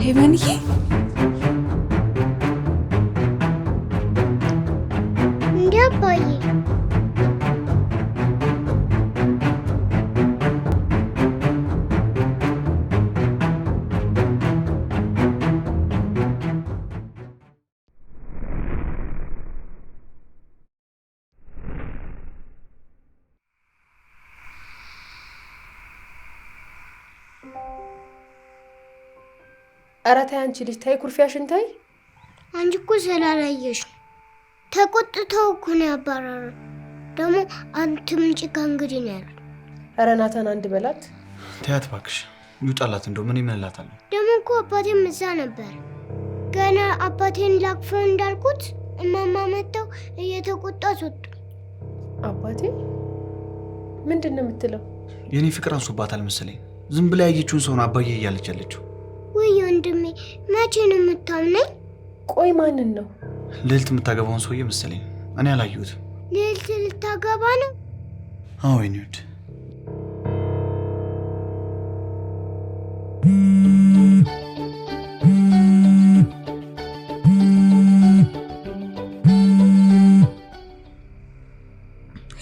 ሄመንዬ እንዴ አባዬ ኧረ ተይ አንቺ ልጅ ተይ ኩርፊያሽን ተይ። አንቺ እኮ ስላላየሽ ነው። ተቆጥተው እኮ ነው ያባረሩት። ደግሞ አትምጪ ከእንግዲህ ነው ያሉት። ኧረ ናታን አንድ በላት። ተያት እባክሽ ይውጣላት። እንደው ምን ይመላታል? ደግሞ እኮ አባቴም እዛ ነበር። ገና አባቴን ላቅፈው እንዳልኩት እማማ መጥተው እየተቆጣት ወጡ። አባቴ ምንድን ነው የምትለው? የኔ ፍቅር አንሶባታል መሰለኝ። ዝም ብላ ያየችውን ሰው ነው አባዬ እያለች ያለችው። ወይ ወንድሜ መቼ ነው የምታምነኝ? ቆይ ማንን ነው? ልዕልት የምታገባውን ሰውዬ መሰለኝ። እኔ አላየሁትም። ልዕልት ልታገባ ነው? አዎ የኔ ውድ።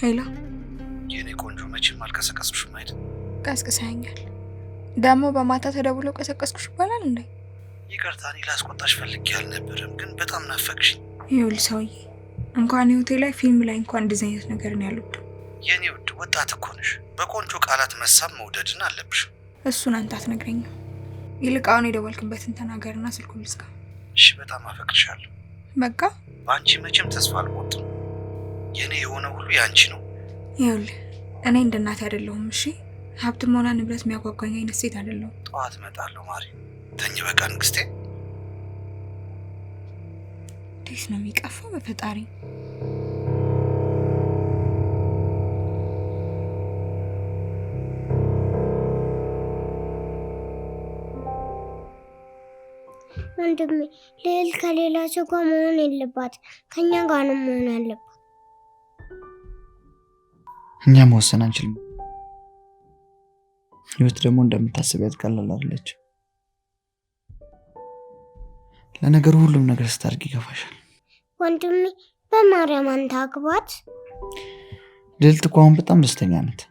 ሄሎ የኔ ቆንጆ መቼም አልቀሰቀስሽም አይደል? ቀስቅሰኛል። ደግሞ በማታ ተደውሎ ቀሰቀስኩሽ ይባላል እንዴ? ይቅርታ እኔ ላስቆጣሽ ፈልጌ አልነበረም፣ ግን በጣም ናፈቅሽኝ። ይኸውልህ ሰውዬ እንኳን ህይወቴ ላይ ፊልም ላይ እንኳን እንደዚህ አይነት ነገር ነው ያሉት። የኔ ውድ ወጣት እኮ ነሽ። በቆንጆ ቃላት መሳብ መውደድን አለብሽ። እሱን አንተ አትነግረኝም። ይልቅ አሁን የደወልክበትን ተናገርና ስልኩን ልዝጋ። እሺ በጣም አፈቅርሻለሁ። በቃ በአንቺ መቼም ተስፋ አልቆርጥም። የኔ የሆነ ሁሉ የአንቺ ነው። ይኸውልህ እኔ እንደ እናቴ አይደለሁም። እሺ ሀብትም ሆነ ንብረት የሚያጓጓኝ አይነት ሴት አይደለሁም። ጠዋት እመጣለሁ ማሪ። ተኝ በቃ ንግስቴ። እንዴት ነው የሚቀፋው በፈጣሪ። ወንድሜ ልዕልት ከሌላ ሰው ጋር መሆን የለባት፣ ከኛ ጋር ነው መሆን ያለባት። እኛ መወሰን አንችልም። ህይወት ደግሞ እንደምታስቢያት ቀላል አይደለች። ለነገሩ ሁሉም ነገር ስታድግ ይገፋሻል። ወንድሜ በማርያም አንተ አግባት። ልዕልት እኮ አሁን በጣም ደስተኛ ናት።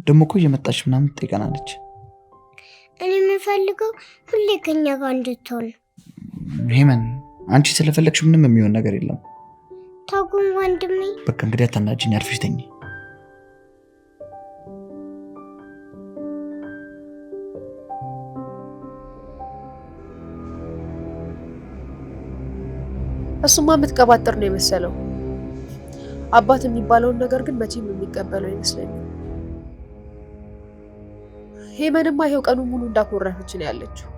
ደግሞ እኮ እየመጣች ምናምን ትጠይቀናለች። እኔ የምፈልገው ሁሌ ከኛ ጋር እንድትሆን። ሄመን አንቺ ስለፈለግሽ ምንም የሚሆን ነገር የለም። ታጉም ወንድሜ። በቃ እንግዲህ አታናጅኝ፣ አርፈሽ ተኝ። እሱማ የምትቀባጥር ነው የመሰለው። አባት የሚባለውን ነገር ግን መቼም የሚቀበለው አይመስለኝም። ሄመንማ ይሄው ቀኑ ሙሉ እንዳኮረፈች ነው ያለችው።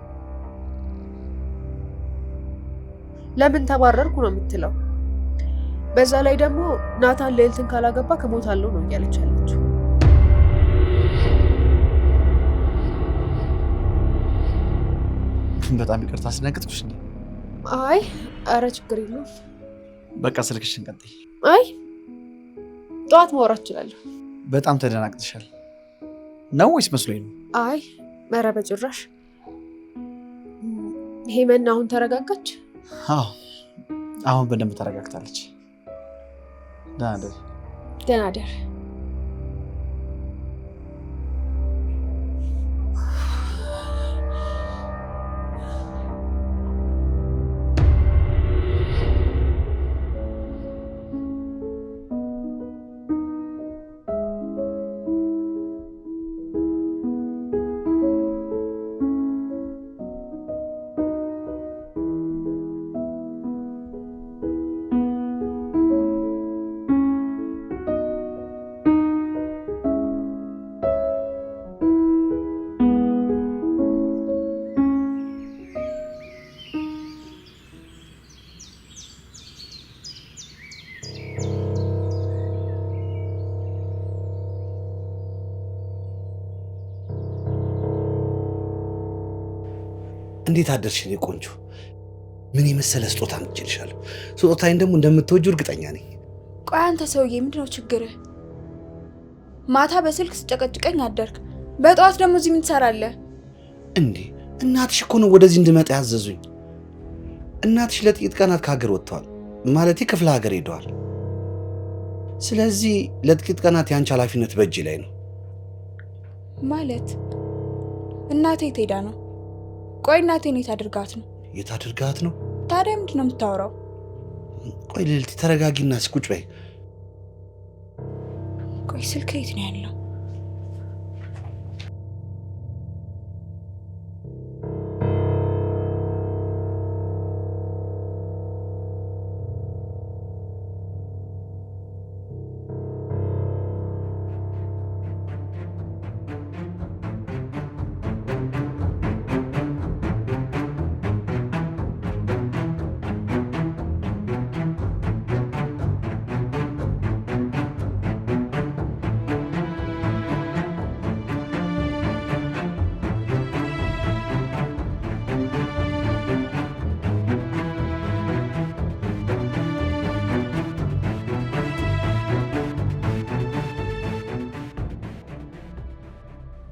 ለምን ተባረርኩ ነው የምትለው። በዛ ላይ ደግሞ ናታን ልዕልትን ካላገባ ከሞታለሁ ነው እያለች ያለችው። በጣም ይቅርታ አስደነገጥኩሽ። አይ አረ ችግር የለውም። በቃ ስልክሽን ቀጥይ። አይ ጠዋት ማውራት እችላለሁ። በጣም ተደናግጥሻል ነው ወይስ መስሎኝ ነው? አይ ኧረ በጭራሽ። ሄመን አሁን ተረጋጋች? አዎ አሁን በደንብ ተረጋግታለች። ደህና ደር። ደህና ደር። እንዴት አደርሽ የኔ ቆንጆ? ምን የመሰለ ስጦታ አምጥቼልሻለሁ። ስጦታዬን ደግሞ እንደምትወጂው እርግጠኛ ነኝ። ቆይ አንተ ሰውዬ ምንድነው ችግርህ? ማታ በስልክ ስጨቀጭቀኝ አደርክ፣ በጠዋት ደግሞ እዚህ ምን ትሰራለህ? እንዴ እናትሽ እኮ ነው ወደዚህ እንድመጣ ያዘዙኝ። እናትሽ ለጥቂት ቀናት ከሀገር ወጥተዋል፣ ማለቴ ክፍለ ሀገር ሄደዋል። ስለዚህ ለጥቂት ቀናት ያንቺ ኃላፊነት በእጅ ላይ ነው። ማለት እናቴ የት ሄዳ ነው? ቆይ እናቴን የት አድርጋት ነው? የት አድርጋት ነው? ታዲያ ምንድን ነው የምታወራው? ቆይ ልዕልት ተረጋጊና ቁጭ በይ። ቆይ ስልክ የት ነው ያለው?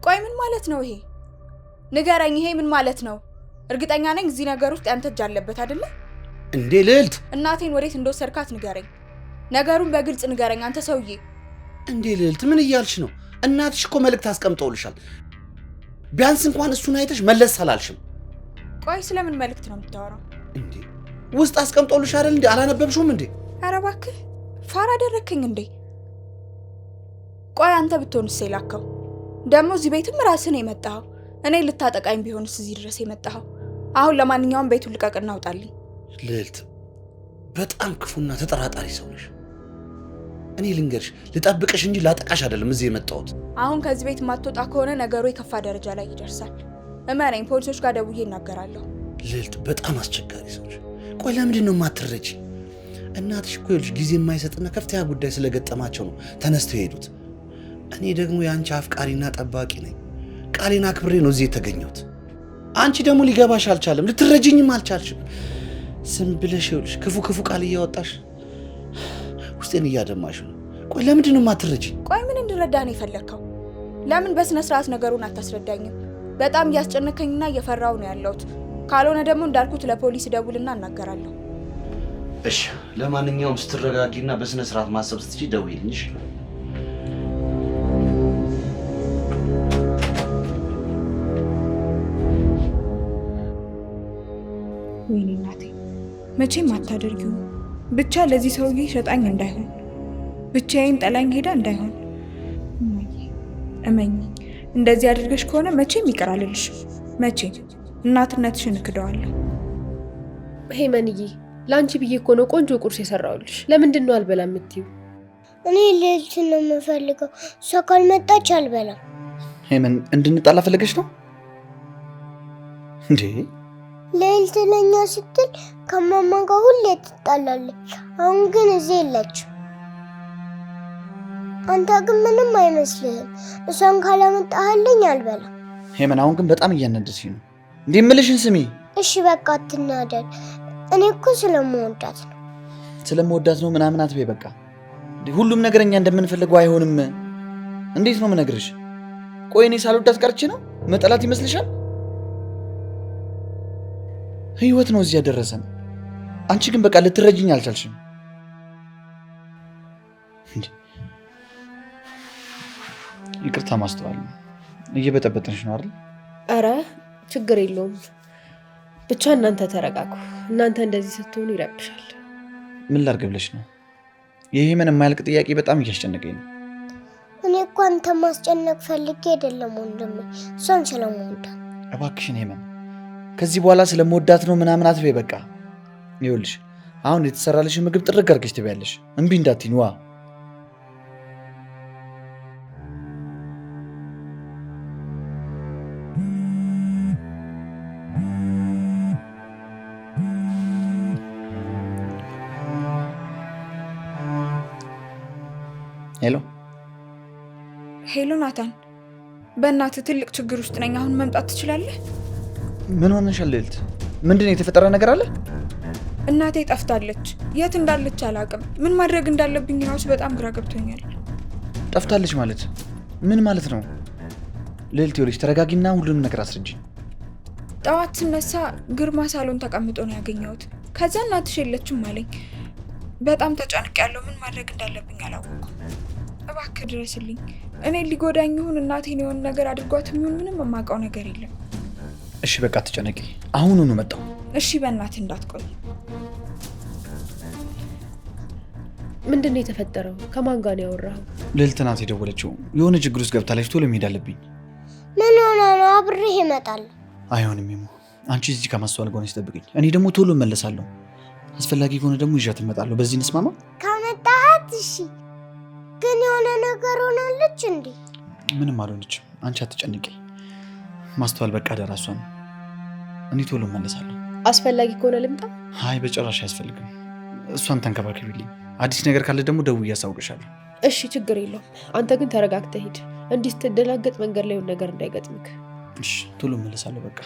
ቆይ ምን ማለት ነው ይሄ? ንገረኝ፣ ይሄ ምን ማለት ነው? እርግጠኛ ነኝ እዚህ ነገር ውስጥ ያንተ እጅ አለበት አይደለ? እንዴ ልዕልት፣ እናቴን ወዴት እንደወሰድካት ንገረኝ። ነገሩን በግልጽ ንገረኝ አንተ ሰውዬ። እንዴ ልዕልት ምን እያልሽ ነው? እናትሽ እኮ መልእክት አስቀምጠውልሻል። ቢያንስ እንኳን እሱን አይተሽ መለስ አላልሽም። ቆይ ስለምን መልእክት ነው የምታወራው? እንዴ ውስጥ አስቀምጠውልሽ አይደል እንዴ? አላነበብሽውም እንዴ? ኧረ እባክህ ፋራ አደረከኝ እንዴ? ቆይ አንተ ብትሆንስ የላከው? ደግሞ እዚህ ቤትም ራስህ ነው የመጣኸው። እኔ ልታጠቃኝ ቢሆንስ እዚህ ድረስ የመጣኸው? አሁን ለማንኛውም ቤቱን ልቀቅና አውጣልኝ። ልዕልት በጣም ክፉና ተጠራጣሪ ሰው ነሽ። እኔ ልንገርሽ፣ ልጠብቅሽ እንጂ ላጠቃሽ አይደለም እዚህ የመጣሁት። አሁን ከዚህ ቤት የማትወጣ ከሆነ ነገሩ የከፋ ደረጃ ላይ ይደርሳል። እመነኝ፣ ፖሊሶች ጋር ደውዬ እናገራለሁ። ልዕልት በጣም አስቸጋሪ ሰው ነሽ። ቆይ ለምንድን ነው የማትረጂ? እናትሽ እኮ ይኸውልሽ ጊዜ የማይሰጥና ከፍተኛ ጉዳይ ስለገጠማቸው ነው ተነስተው የሄዱት። እኔ ደግሞ የአንቺ አፍቃሪና ጠባቂ ነኝ። ቃሌን አክብሬ ነው እዚህ የተገኘሁት። አንቺ ደግሞ ሊገባሽ አልቻለም፣ ልትረጂኝም አልቻልሽም። ዝም ብለሽ ይኸውልሽ ክፉ ቃል እያወጣሽ ውስጤን እያደማሽ ነው። ቆይ ለምንድን ነው የማትረጂ? ቆይ ምን እንድረዳ ነው የፈለግከው? ለምን በስነ ስርዓት ነገሩን አታስረዳኝም? በጣም እያስጨነከኝና እየፈራው ነው ያለሁት። ካልሆነ ደግሞ እንዳልኩት ለፖሊስ ደውልና እናገራለሁ። እሺ፣ ለማንኛውም ስትረጋጊና በስነ ስርዓት ማሰብ ስትችይ ደውይልኝ። ወይኔ እናቴ፣ መቼም አታደርጊው። ብቻ ለዚህ ሰውዬ ሸጣኝ እንዳይሆን፣ ብቻዬን ጠላኝ ሄዳ እንዳይሆን። እመኝ፣ እንደዚህ አድርገሽ ከሆነ መቼም ይቅር አልልሽም። መቼም እናትነትሽን እክደዋለሁ። ሄመንዬ፣ ለአንቺ ብዬ እኮ ነው ቆንጆ ቁርስ የሰራሁልሽ። ለምንድን ነው አልበላም የምትይው? እኔ ልዕልትን ነው የምፈልገው። እሷ ካልመጣች አልበላም። ሄመን፣ እንድንጣላ ፈለገች ነው እንዴ? ልዕልት ለኛ ስትል ከማማ ጋር ሁሌ ትጣላለች። አሁን ግን እዚህ የለችም። አንተ ግን ምንም አይመስልህም። እሷን ካላመጣህልኝ አልበላም። ሄመን፣ አሁን ግን በጣም እያናደድሽ ነው። እንዴ የምልሽን ስሚ። እሺ በቃ አትናደድ። እኔ እኮ ስለምወዳት ነው። ስለምወዳት ነው ምናምን አትበይ። በቃ ሁሉም ነገር እኛ እንደምንፈልገው አይሆንም። እንዴት ነው የምነግርሽ? ቆይ እኔ ሳልወዳት ቀርቼ ነው መጠላት ይመስልሻል? ህይወት ነው እዚህ ያደረሰን። አንቺ ግን በቃ ልትረጂኝ አልቻልሽም። ይቅርታ ማስተዋል፣ እየበጠበጥንሽ ነው አይደል? አረ ችግር የለውም። ብቻ እናንተ ተረጋጉ። እናንተ እንደዚህ ስትሆኑ ይረብሻል። ምን ላድርግ ብለሽ ነው? የሄመን የማያልቅ ጥያቄ በጣም እያስጨነቀኝ ነው። እኔ እኮ አንተ ማስጨነቅ ፈልጌ አይደለም ወንድሜ፣ እሷን ስለምወዳት። እባክሽን ሄመን፣ ከዚህ በኋላ ስለምወዳት ነው ምናምን አትበይ። በቃ ይኸውልሽ፣ አሁን የተሰራልሽ ምግብ ጥርግ አድርገሽ ትበያለሽ። እምቢ እንዳትይኝ ዋ። ሄሎ ሄሎ፣ ናታን፣ በእናትህ ትልቅ ችግር ውስጥ ነኝ። አሁን መምጣት ትችላለህ? ምን ሆነሻል ልዕልት? ምንድን ነው የተፈጠረ ነገር አለ? እናቴ ጠፍታለች። የት እንዳለች አላውቅም። ምን ማድረግ እንዳለብኝ ራሱ በጣም ግራ ገብቶኛል። ጠፍታለች ማለት ምን ማለት ነው? ልዕልት ይኸውልሽ፣ ተረጋጊና ሁሉንም ነገር አስረጅኝ። ጠዋት ስነሳ ግርማ ሳሎን ተቀምጦ ነው ያገኘሁት። ከዛ እናትሽ የለችም አለኝ። በጣም ተጨንቄያለሁ። ምን ማድረግ እንዳለብኝ አላወኩም። እባክህ ድረስልኝ። እኔ ሊጎዳኝ ይሁን እናቴን የሆነ ነገር አድርጓት ይሁን ምንም የማውቀው ነገር የለም። እሺ በቃ ተጨነቂ። አሁኑኑ መጣሁ። እሺ በእናትህ እንዳትቆይ። ምንድን ነው የተፈጠረው? ከማን ጋር ነው ያወራኸው? ልዕልት ናት የደወለችው። የሆነ ችግር ውስጥ ገብታለች። ቶሎ መሄድ አለብኝ። ምን ሆነ ነው? አብሬህ እመጣለሁ። አይሆንም ሞ አንቺ እዚህ ከማስተዋል ጎን ይጠብቅኝ። እኔ ደግሞ ቶሎ እመለሳለሁ። አስፈላጊ ከሆነ ደግሞ ይዣት እመጣለሁ። በዚህ እንስማማ? ከመጣሃት እሺ። ግን የሆነ ነገር ሆናለች እንዴ? ምንም አልሆነችም። አንቺ አትጨንቂ። ማስተዋል በቃ ደራሷን። እኔ ቶሎ እመለሳለሁ። አስፈላጊ ከሆነ ልምጣ? አይ በጭራሽ አያስፈልግም። እሷን ተንከባከቢልኝ። አዲስ ነገር ካለ ደግሞ ደውዬ አሳውቅሻለሁ። እሺ ችግር የለውም። አንተ ግን ተረጋግተህ ሂድ። እንዲህ ስትደናገጥ መንገድ ላይ ነገር እንዳይገጥምክ። እሺ ቶሎ እመለሳለሁ በቃ።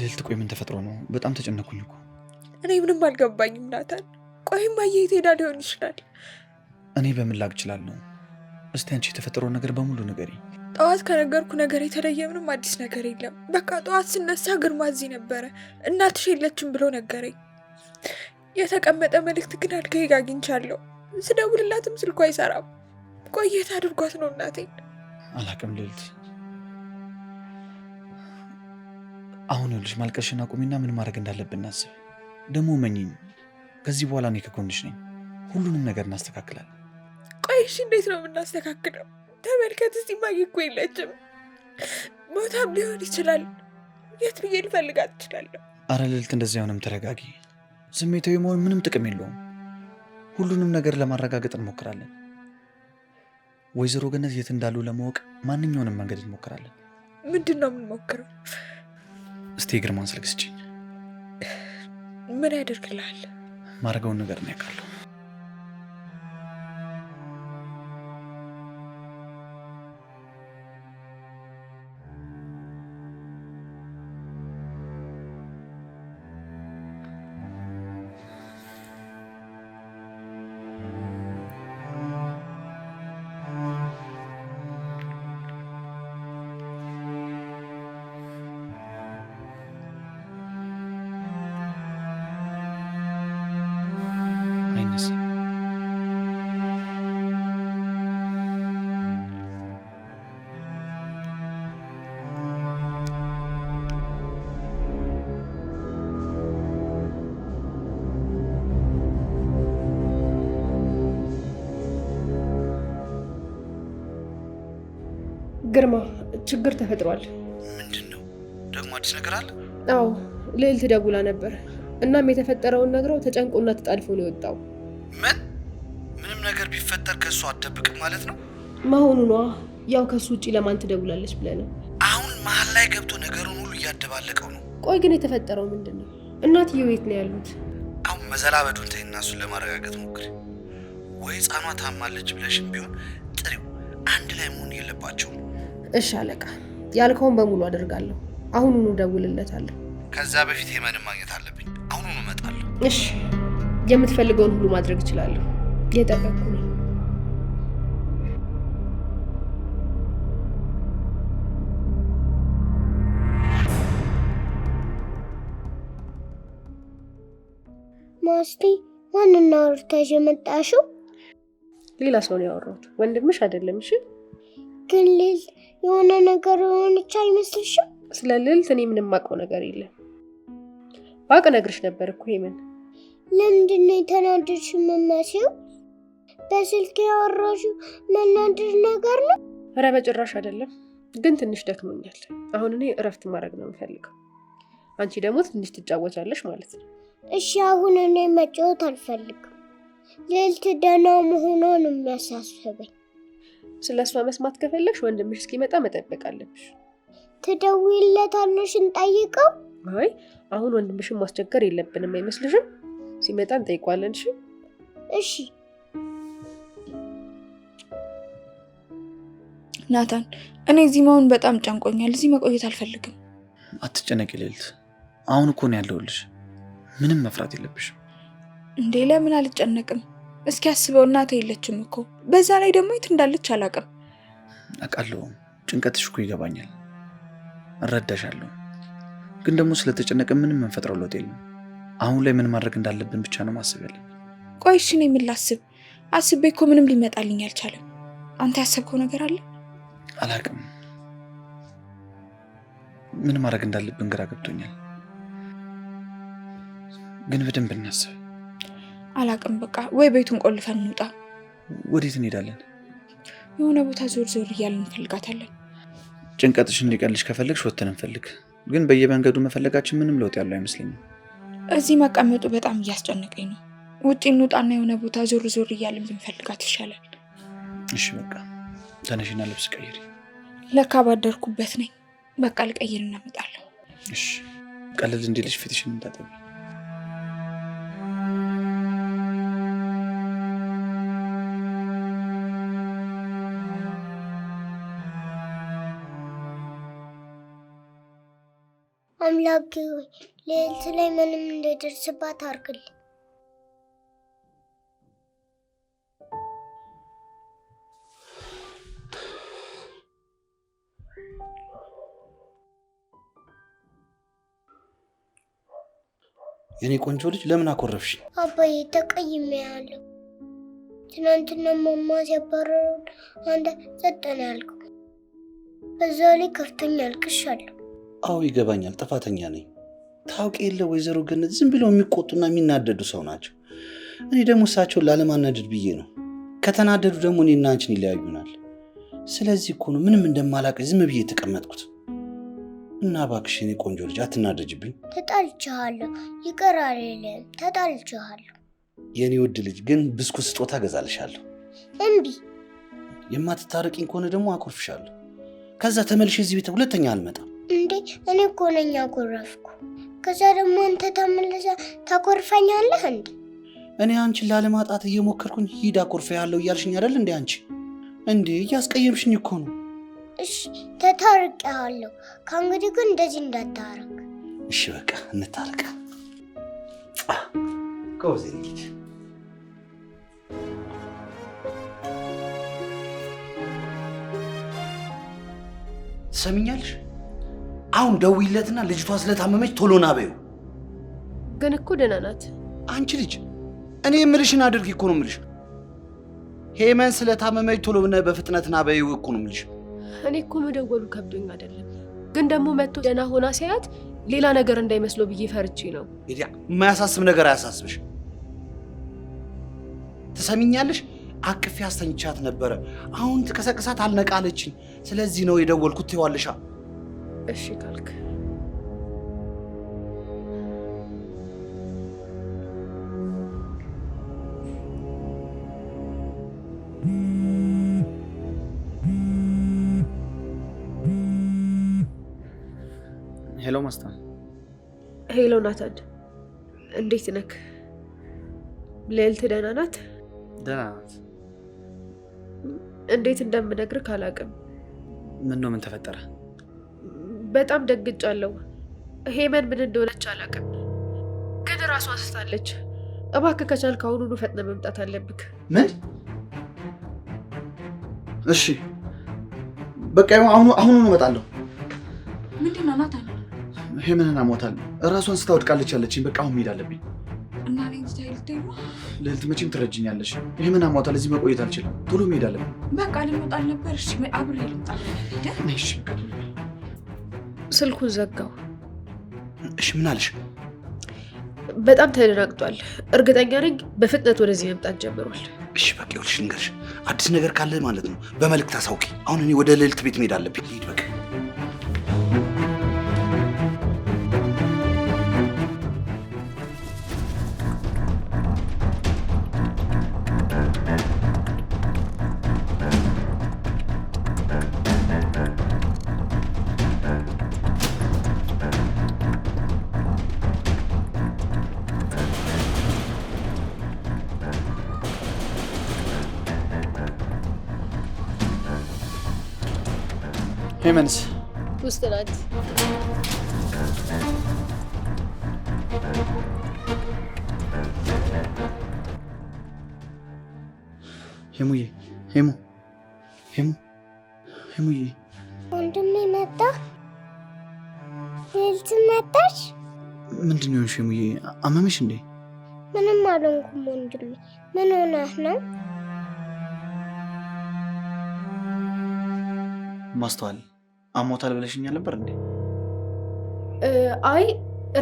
ልዕልት ቆይ ምን ተፈጥሮ ነው? በጣም ተጨነኩኝ እኮ። እኔ ምንም አልገባኝም ናታን። ቆይማ የት ሄዳ ሊሆን ይችላል? እኔ በምን ላቅ እችላለሁ? እስቲ አንቺ የተፈጠረውን ነገር በሙሉ ንገሪ። ጠዋት ከነገርኩ ነገር የተለየ ምንም አዲስ ነገር የለም። በቃ ጠዋት ስነሳ ግርማ እዚህ ነበረ። እናትሽ የለችም ብሎ ነገረኝ። የተቀመጠ መልእክት ግን አልጋዬ ጋ አግኝቻለሁ። ስደውልላትም ስልኳ አይሰራም። ቆየት አድርጓት ነው እናቴን። አላቅም ልዕልት። አሁን ይኸውልሽ ማልቀሽና ቁሚና ምን ማድረግ እንዳለብን እናስብ። ደግሞ መኝኝ፣ ከዚህ በኋላ እኔ ከጎንሽ ነኝ። ሁሉንም ነገር እናስተካክላለን። ቆይ እሺ እንዴት ነው የምናስተካክለው? ተመልከት፣ እዚህ ማየ እኮ የለችም። ቦታም ሊሆን ይችላል። የት ብዬ ልፈልጋት እችላለሁ? አረ ልዕልት እንደዚህ አይሆንም። ተረጋጊ። ስሜታዊ መሆን ምንም ጥቅም የለውም። ሁሉንም ነገር ለማረጋገጥ እንሞክራለን። ወይዘሮ ገነት የት እንዳሉ ለማወቅ ማንኛውንም መንገድ እንሞክራለን። ምንድን ነው የምንሞክረው? እስቲ የግርማን ስልክ ስጪኝ። ምን ያደርግልሃል? ማድረገውን ነገር ነው ያውቃለሁ። ግርማ ችግር ተፈጥሯል። ምንድን ነው ደግሞ? አዲስ ነገር አለ? አዎ ልዕልት ደውላ ነበር። እናም የተፈጠረውን ነግረው ተጨንቆና ተጣልፎ ነው የወጣው። ምን? ምንም ነገር ቢፈጠር ከእሱ አትደብቅም ማለት ነው? መሆኑ ነዋ። ያው ከሱ ውጭ ለማን ትደውላለች ብለህ ነው። አሁን መሀል ላይ ገብቶ ነገሩን ሁሉ እያደባለቀው ነው። ቆይ ግን የተፈጠረው ምንድን ነው? እናትየው የት ነው ያሉት? አሁን መዘላበዱን ተይና እሱን ለማረጋገጥ ሞክሪ። ወይ ህፃኗ ታማለች ብለሽም ቢሆን ጥሪው። አንድ ላይ መሆን የለባቸውም። እሺ አለቃ፣ ያልከውን በሙሉ አደርጋለሁ። አሁኑኑ እደውልለታለሁ። ከዛ በፊት ሄመንን ማግኘት አለብኝ። አሁኑኑ እመጣለሁ። እሺ፣ የምትፈልገውን ሁሉ ማድረግ እችላለሁ። እየጠበቅኩ ነው። እስቲ ማንና አውርተሽ የመጣሽው? ሌላ ሰው ነው ያወራሁት፣ ወንድምሽ አይደለም። እሺ ግን ልዕልት የሆነ ነገር ሆነች አይመስልሽም? ስለ ልዕልት እኔ ምንም የማውቀው ነገር የለም። ባቅ ነግርሽ ነበር እኮ ሄመን። ለምንድን ነው የተናደድሽ መማሲው? በስልክ ያወራሽው መናደድ ነገር ነው? ኧረ በጭራሽ አይደለም፣ ግን ትንሽ ደክሞኛል። አሁን እኔ እረፍት ማድረግ ነው የምፈልገው። አንቺ ደግሞ ትንሽ ትጫወቻለሽ ማለት ነው። እሺ አሁን እኔ መጫወት አልፈልግም። ልዕልት ደህና መሆኗን የሚያሳስበኝ። ስለ እሷ መስማት ከፈለግሽ ወንድምሽ እስኪመጣ መጠበቅ አለብሽ። ትደውይለታለሽ እንጠይቀው? አይ አሁን ወንድምሽን ማስቸገር የለብንም አይመስልሽም? ሲመጣ እንጠይቋለን። እሺ እሺ። ናታን፣ እኔ እዚህ መሆን በጣም ጨንቆኛል። እዚህ መቆየት አልፈልግም። አትጨነቂ ልዕልት፣ አሁን እኮ ነው ያለሁልሽ። ምንም መፍራት የለብሽም። እንዴ ለምን አልጨነቅም? እስኪ አስበው፣ እናቴ የለችም እኮ። በዛ ላይ ደግሞ የት እንዳለች አላውቅም። አውቃለሁ፣ ጭንቀትሽ እኮ ይገባኛል፣ እረዳሻለሁ። ግን ደግሞ ስለተጨነቀ ምንም የምንፈጥረው ለውጥ የለም። አሁን ላይ ምን ማድረግ እንዳለብን ብቻ ነው ማሰብ ያለብን። ቆይ እሺ እኔ ምን ላስብ? አስቤ እኮ ምንም ሊመጣልኝ አልቻለም። አንተ ያሰብከው ነገር አለ? አላውቅም፣ ምን ማድረግ እንዳለብን ግራ ገብቶኛል። ግን በደንብ እናስብ። አላውቅም፣ በቃ ወይ ቤቱን ቆልፈን እንውጣ። ወዴት እንሄዳለን? የሆነ ቦታ ዞር ዞር እያልን እንፈልጋታለን። ጭንቀትሽ እንዲቀልሽ ከፈለግሽ ወጥተን እንፈልግ። ግን በየመንገዱ መፈለጋችን ምንም ለውጥ ያለው አይመስለኝም። እዚህ መቀመጡ በጣም እያስጨነቀኝ ነው። ውጪ እንውጣና የሆነ ቦታ ዞር ዞር እያልን ብንፈልጋት ይሻላል። እሺ በቃ ተነሽና ልብስ ቀይሪ። ለካ ባደርኩበት ነኝ። በቃ ልቀይር እና እመጣለሁ። እሺ ቀለል እንዲልሽ ፊትሽን እንታጠቢ። አምላኬ ሆይ ልዕልት ላይ ምንም እንዳይደርስባት አድርግልኝ። የኔ ቆንጆ ልጅ ለምን አኮረፍሽ? አባዬ ተቀይሜያለሁ። ትናንትና ማማ ሲያባረሩን አንተ ጸጥ ነው ያልከው። በዛ ላይ ከፍተኛ አልቅሻለሁ። አዎ ይገባኛል፣ ጥፋተኛ ነኝ። ታውቂ የለ ወይዘሮ ገነት ዝም ብለው የሚቆጡና የሚናደዱ ሰው ናቸው። እኔ ደግሞ እሳቸውን ላለማናደድ ብዬ ነው። ከተናደዱ ደግሞ እኔና አንቺን ይለያዩናል። ስለዚህ እኮ ነው ምንም እንደማላውቅ ዝም ብዬ የተቀመጥኩት። እና እባክሽ የኔ ቆንጆ ልጅ አትናደጅብኝ። ተጣልቼሃለሁ፣ ይቅር አልልም። ተጣልቼሃለሁ። የኔ ውድ ልጅ ግን ብስኩት ስጦታ ገዛልሻለሁ። እምቢ። የማትታረቂኝ ከሆነ ደግሞ አኮርፍሻለሁ። ከዛ ተመልሼ እዚህ ቤት ሁለተኛ አልመጣም። እንዴ እኔ እኮ ነኝ ያኮረፍኩ። ከዛ ደግሞ አንተ ተመልሰህ ታኮርፈኛለህ እንዴ? እኔ አንቺን ላለማጣት እየሞከርኩኝ ሂድ አኮርፈኛለሁ እያልሽኝ አይደል እንዴ? አንቺ እንዴ እያስቀየምሽኝ እኮ ነው። እሺ ተታርቄሃለሁ። ከእንግዲህ ግን እንደዚህ እንዳታረግ። እሺ በቃ እንታረቅ። ጎበዝ ልጅ። ትሰሚኛለሽ? አሁን ደውይለትና ልጅቷ ስለታመመች ቶሎ ና በይው። ግን እኮ ደህና ናት። አንቺ ልጅ እኔ የምልሽን አድርጊ እኮ ነው የምልሽ። ሄመን ስለታመመች ቶሎ በፍጥነት ና በይው እኮ ነው የምልሽ። እኔ እኮ መደወሉ ከብዶኝ አይደለም፣ ግን ደግሞ መጥቶ ደህና ሆና ሲያያት ሌላ ነገር እንዳይመስለው ብዬ ፈርቼ ነው። ያ የማያሳስብ ነገር አያሳስብሽ። ትሰሚኛለሽ? አቅፌ አስተኝቻት ነበረ። አሁን ትቀሰቅሳት አልነቃለችኝ። ስለዚህ ነው የደወልኩት። ትይዋለሻ? እሺ ካልክ። ሄሎ ማስታን። ሄሎ ናታን፣ እንዴት ነክ? ልዕልት ደህና ናት? ደህና ናት። እንዴት እንደምነግርህ አላውቅም። ምን ነው? ምን ተፈጠረ? በጣም ደንግጫለሁ። ሄመን ምን እንደሆነች አላውቅም፣ ግን ራሷ ስታለች። እባክህ ከቻልክ አሁኑኑ ፈጥነህ መምጣት አለብክ። ምን? እሺ በቃ አሁኑኑ እመጣለሁ። ምንድን ነው ናታን? ሄመንን አሞታል። እራሷን ስታወድቃለች ያለችኝ። በቃ አሁን መሄድ አለብኝ። እና እኔ ስታይል ልዕልት መቼም ትረጅኛለሽ። ይሄ ምን አሟታል? እዚህ መቆየት አልችልም። ቶሎ መሄድ አለብን። በቃ ልንወጣ ነበር። እሺ አብሬ ልምጣ። እሺ ስልኩን ዘጋው። እሺ ምን አለሽ? በጣም ተደናግጧል። እርግጠኛ ነኝ በፍጥነት ወደዚህ መምጣት ጀምሯል። እሺ በቃ ይኸውልሽ ልንገርሽ፣ አዲስ ነገር ካለ ማለት ነው በመልእክት አሳውቂ። አሁን እኔ ወደ ልዕልት ቤት መሄድ አለብኝ። ልሂድ በቃ። ሄመንስ ውስጥ ናት። ሄሙዬ ሄሙዬ ወንድሜ መጣ። ልዕልት መጣች። ምንድን ነው የሆንሽ? ሄሙዬ አመመሽ እንዴ? ምንም አልሆንኩም ወንድሜ። ምን ሆነህ ነው? ማስተዋል አሞታል ብለሽኛል ነበር እንዴ? አይ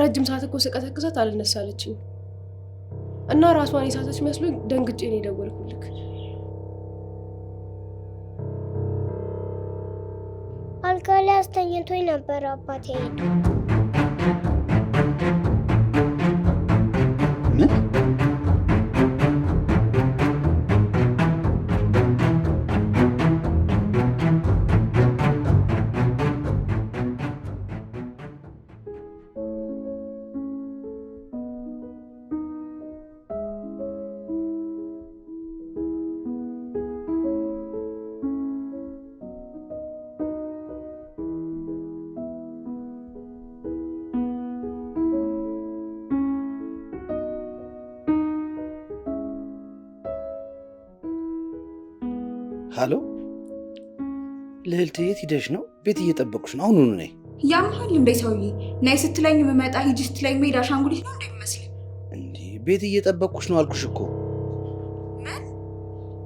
ረጅም ሰዓት እኮ ስቀሰቅሳት አልነሳለችኝ እና ራሷን የሳተች መስሎኝ ደንግጬ ነው የደወልኩልክ። አልጋ ላይ አስተኝቶኝ ነበር አባቴ ሄዱ። ምን? ሀሎ ልዕልት፣ የት ሂደሽ ነው? ቤት እየጠበቁሽ ነው። አሁኑኑ ነይ። ያምሃል እንዴ ሰውዬ? ነይ ስትለኝ የምመጣ ሂጂ ስትለኝ መሄድ አሻንጉሊት ነው እንደሚመስል እንዴ? ቤት እየጠበቁሽ ነው አልኩሽ እኮ። ምን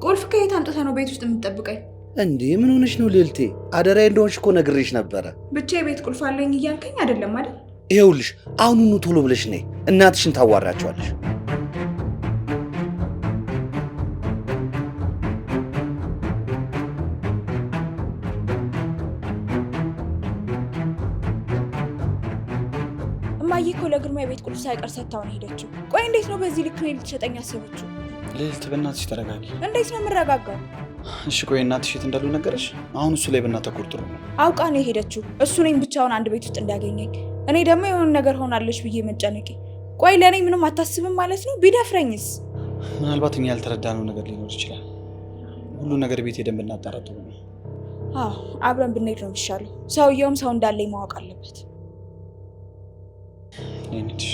ቁልፍ ከየት አምጥተህ ነው ቤት ውስጥ የምትጠብቀኝ? እንዴ ምን ሆነሽ ነው ልዕልቴ? አደራዬ እንደሆንሽ እኮ ነግሬሽ ነበረ። ብቻ የቤት ቁልፍ አለኝ እያልከኝ አይደለም አይደል? ይኸውልሽ አሁኑኑ ቶሎ ብለሽ ነይ፣ እናትሽን ታዋራቸዋለሽ። እማዬ እኮ ለግርማ የቤት ቁልፍ ሳይቀር ሰጥታው ነው ሄደችው። ቆይ እንዴት ነው በዚህ ልክ ነው ልትሸጠኝ አሰበችው? ልዕልት በእናትሽ ተረጋጊ። እንዴት ነው የምረጋጋው? እሺ ቆይ እናትሽ የት እንዳሉ ነገረሽ? አሁን እሱ ላይ ብናተኩር ጥሩ ነው። አውቃ ነው የሄደችው። እሱ እኔን ብቻውን አንድ ቤት ውስጥ እንዳገኘኝ፣ እኔ ደግሞ የሆነ ነገር ሆናለች ብዬ መጨነቄ። ቆይ ለእኔ ምንም አታስብም ማለት ነው? ቢደፍረኝስ? ምናልባት እኛ ያልተረዳነው ነገር ሊኖር ይችላል። ሁሉ ነገር ቤት ሄደን ብናጣራ ጥሩ ነው። አዎ አብረን ብንሄድ ነው የሚሻለው። ሰውየውም ሰው እንዳለኝ ማወቅ አለበት። ነኝሽ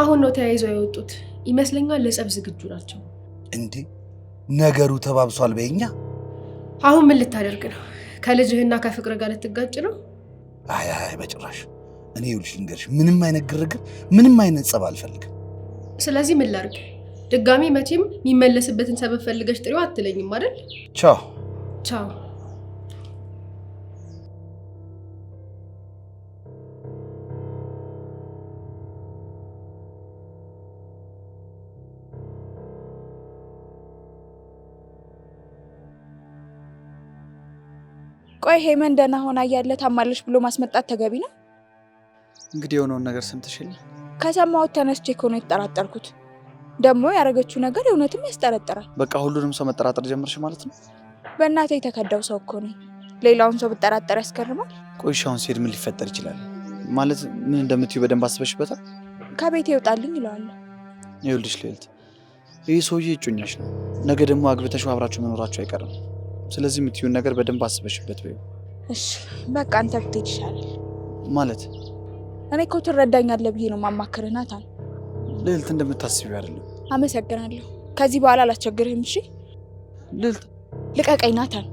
አሁን ነው ተያይዘው የወጡት ይመስለኛል። ለጸብ ዝግጁ ናቸው። እንዴ ነገሩ ተባብሷል። በእኛ አሁን ምን ልታደርግ ነው? ከልጅህና ከፍቅር ጋር ልትጋጭ ነው? አይ በጭራሽ። እኔ ይኸውልሽ ልንገርሽ፣ ምንም አይነት ግርግር፣ ምንም አይነት ጸብ አልፈልግም። ስለዚህ ምን ላድርግ? ድጋሚ መቼም የሚመለስበትን ሰበብ ፈልገሽ ጥሪው አትለኝም አይደል? ቻው ቻው። ቆይ ሄመን ደህና ሆና እያለ ታማለች ብሎ ማስመጣት ተገቢ ነው? እንግዲህ የሆነውን ነገር ሰምተሽ የለ? ከሰማሁት ተነስቼ እኮ ነው የተጠራጠርኩት። ደግሞ ያደረገችው ነገር እውነትም ያስጠረጥራል። በቃ ሁሉንም ሰው መጠራጠር ጀመርሽ ማለት ነው? በእናቴ የተከዳው ሰው እኮ ነኝ። ሌላውን ሰው ብጠራጠር ያስገርማል? ቆይ እሺ አሁን ሲሄድ ምን ሊፈጠር ይችላል? ማለት ምን እንደምትዩ በደንብ አስበሽበታል? ከቤቴ ይወጣልኝ ይለዋለሁ። ይኸውልሽ ልዕልት፣ ይህ ሰውዬ እጮኛሽ ነው። ነገ ደግሞ አግብተሽ አብራችሁ መኖራችሁ አይቀርም። ስለዚህ የምትዩን ነገር በደንብ አስበሽበት በይው። እሺ በቃ አንተ ብትሄድ ይሻላል። ማለት እኔ እኮ ትረዳኛለህ ብዬ ነው ማማክርህ ናታን። ልዕልት እንደምታስቢው አይደለም። አመሰግናለሁ። ከዚህ በኋላ አላስቸግርህም። እሺ ልዕልት ልቀቀኝ ናታን።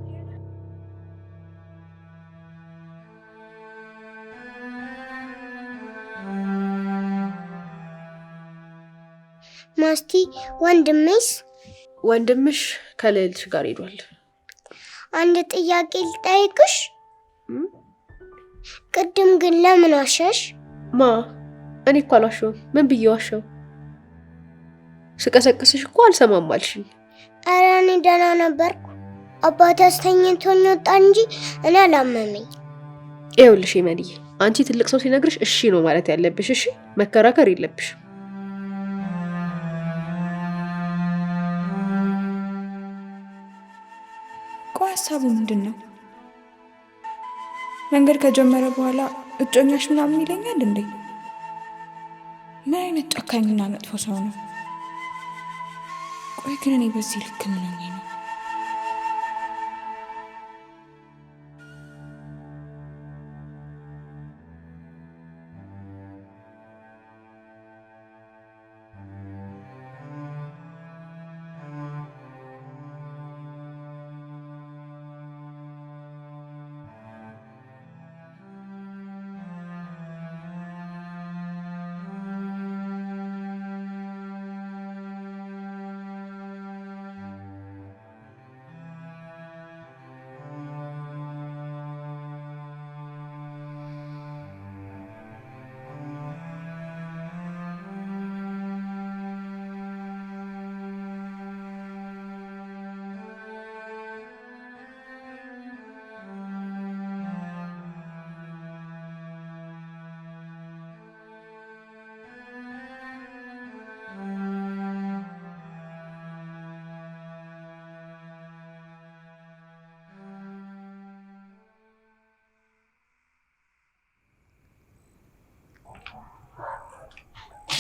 ማስቲ ወንድሜስ? ወንድምሽ ከልዕልትሽ ጋር ሄዷል። አንድ ጥያቄ ልጠይቅሽ። ቅድም ግን ለምን ዋሸሽ? ማ? እኔ እኮ አልዋሸሁም። ምን ብዬ ዋሸው? ስቀሰቅስሽ እኮ አልሰማም አልሽኝ። ኧረ እኔ ደህና ነበርኩ። አባቴ አስተኝቶኝ ወጣ እንጂ እኔ አላመመኝ። ይኸውልሽ መንዬ፣ አንቺ ትልቅ ሰው ሲነግርሽ እሺ ነው ማለት ያለብሽ። እሺ መከራከር የለብሽ። ቆይ ሀሳቡ ምንድን ነው? መንገድ ከጀመረ በኋላ እጮኛሽ ምናምን ይለኛል እንዴ? ምን አይነት ጨካኝና መጥፎ ሰው ነው? ቆይ ግን እኔ በዚህ ልክ ምን ሆኜ ነው?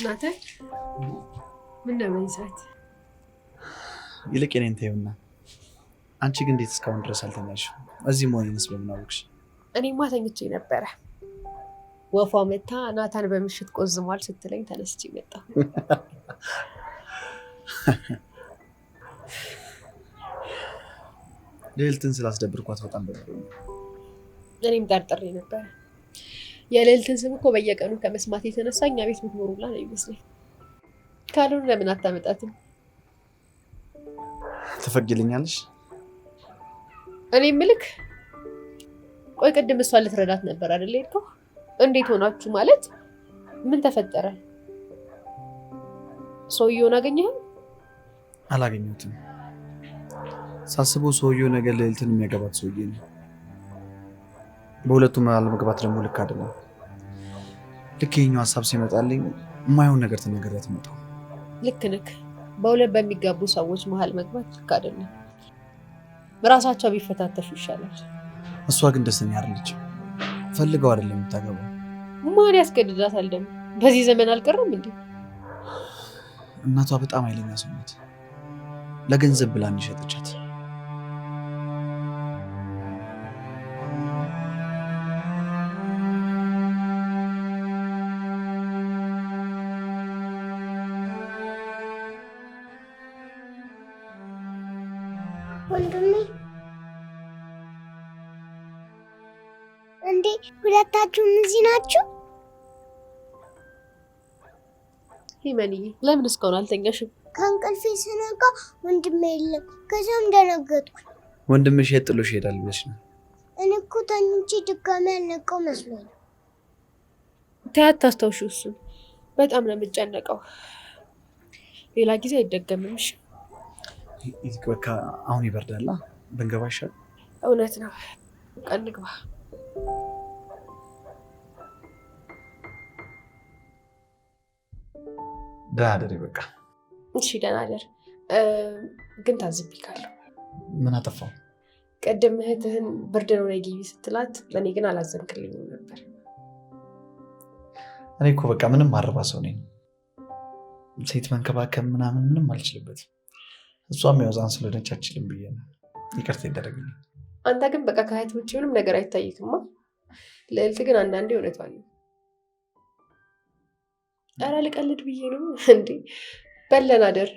ናታን ምን ነው በዚህ? ይልቅ የኔን ተይውና አንቺ ግን እንዴት እስካሁን ድረስ አልተኛሽም? እዚህ መሆኔንስ በምን አወቅሽ? እኔማ ተኝቼ ነበረ። ወፏ መታ ናታን በምሽት ቆዝሟል ስትለኝ ተነስቼ መጣሁ። ልዕልትን ስላስደብርኳት በጣም በደረኝ። እኔም ጠርጥሬ ነበረ። የልዕልትን ስም እኮ በየቀኑ ከመስማት የተነሳ እኛ ቤት ምትኖሩላ ነው ይመስለኝ። ካልሆነ ለምን አታመጣትም? ትፈቅጂልኛለሽ? እኔ ምልክ ቆይ ቅድም እሷን ልትረዳት ነበር አይደል የሄድከው? እንዴት ሆናችሁ? ማለት ምን ተፈጠረ? ሰውየውን አገኘኸው? አላገኘሁትም። ሳስበው ሰውየው ነገር ልዕልትን የሚያገባት ሰውዬ ነው። በሁለቱም አለመግባት ደግሞ ልክ አይደለም። ልክ ይኸኛው ሀሳብ ሲመጣልኝ የማይሆን ነገር ተነግሬያት መጣሁ። ልክ ነህ። በሁለት በሚጋቡ ሰዎች መሀል መግባት ልክ አይደለም። ራሳቸው ቢፈታተሹ ይሻላል። እሷ ግን ደስተኛ አይደለችም። ፈልገው አይደለም የምታገባው። ማን ያስገድዳታል ደግሞ? በዚህ ዘመን አልቀረም እንዴ? እናቷ በጣም ኃይለኛ ሰው ናት። ለገንዘብ ብላ እንሸጠቻት። ወንድሜ እንዴ ሁለታችሁም እዚህ ናችሁ? ሂመንዬ ለምን እስካሁን አልተኛሽም? ከእንቅልፌ ስነቃ ወንድሜ የለም። ከዛም ደነገጥኩ። ወንድምሽ የት ጥሎሽ ይሄዳል ብለሽ ነው? እኔ እኮ ተኝቼ ድጋሚ ያልነቃው መስሎኝ ነው። ተያት ታስታውሺ። እሱን በጣም ነው የምጨነቀው። ሌላ ጊዜ አይደገምም። እሺ በቃ አሁን ይበርዳላ፣ ብንገባ ይሻል። እውነት ነው። ቀን ግባ። ደህና ደሪ። በቃ እሺ ደህና ደር። ግን ታዝብካለሁ። ምን አጠፋው? ቅድም እህትህን ብርድ ነው ነይ ግቢ ስትላት ለእኔ ግን አላዘንክልኝም ነበር። እኔ እኮ በቃ ምንም ማረባ ሰው ነኝ። ሴት መንከባከብ ምናምን ምንም አልችልበትም። እሷም ያወዛን ስለሆነች አችልም ብዬ ነው። ይቅርታ ይደረግልኝ። አንተ ግን በቃ ከእህት ውጭ ምንም ነገር አይታይክማ። ልዕልት ግን አንዳንዴ እውነቷን ነው። ኧረ ልቀልድ ብዬ ነው እንዴ። በለን አደር።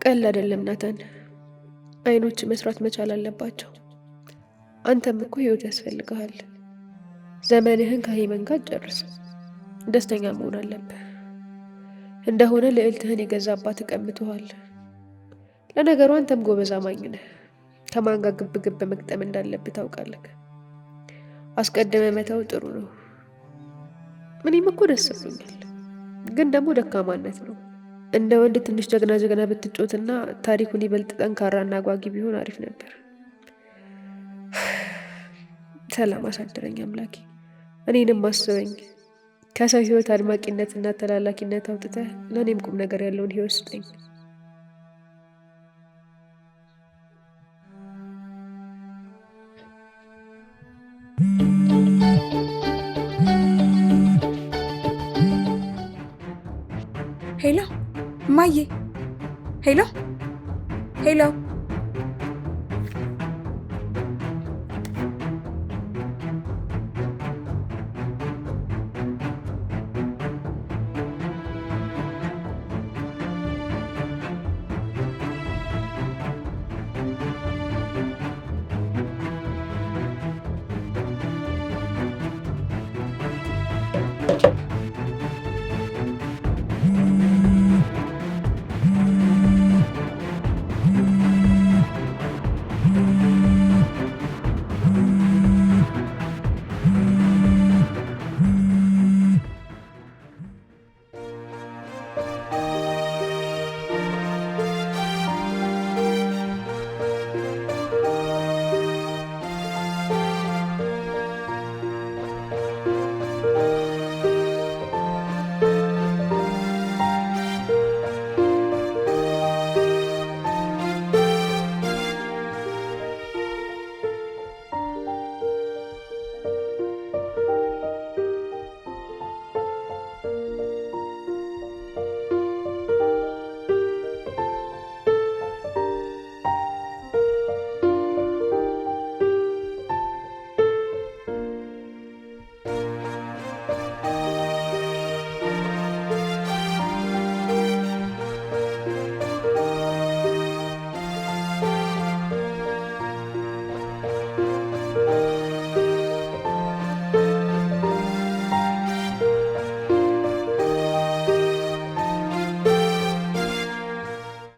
ቀል አይደለም ናታን። አይኖች መስራት መቻል አለባቸው። አንተም እኮ ህይወት ያስፈልግሃል። ዘመንህን ከሄመን ጋር ጨርስ። ደስተኛ መሆን አለብህ። እንደሆነ ልዕልትህን የገዛ አባት ቀምቶሃል። ለነገሩ አንተም ጎበዝ አማኝ ነህ። ከማን ጋር ግብ ግብ መግጠም እንዳለብህ ታውቃለህ። አስቀድመ መተው ጥሩ ነው። እኔም እኮ ደስ ብሎኛል፣ ግን ደግሞ ደካማነት ነው። እንደ ወንድ ትንሽ ጀግና ጀግና ብትጮትና ታሪኩን ይበልጥ ጠንካራና አጓጊ ቢሆን አሪፍ ነበር። ሰላም አሳድረኝ አምላኬ። እኔንም አስበኝ። ከሰው ህይወት አድማቂነትና ተላላኪነት አውጥተህ ለእኔም ቁም ነገር ያለውን ህይወት ስጠኝ። ሄሎ እማዬ፣ ሄሎ ሄሎ።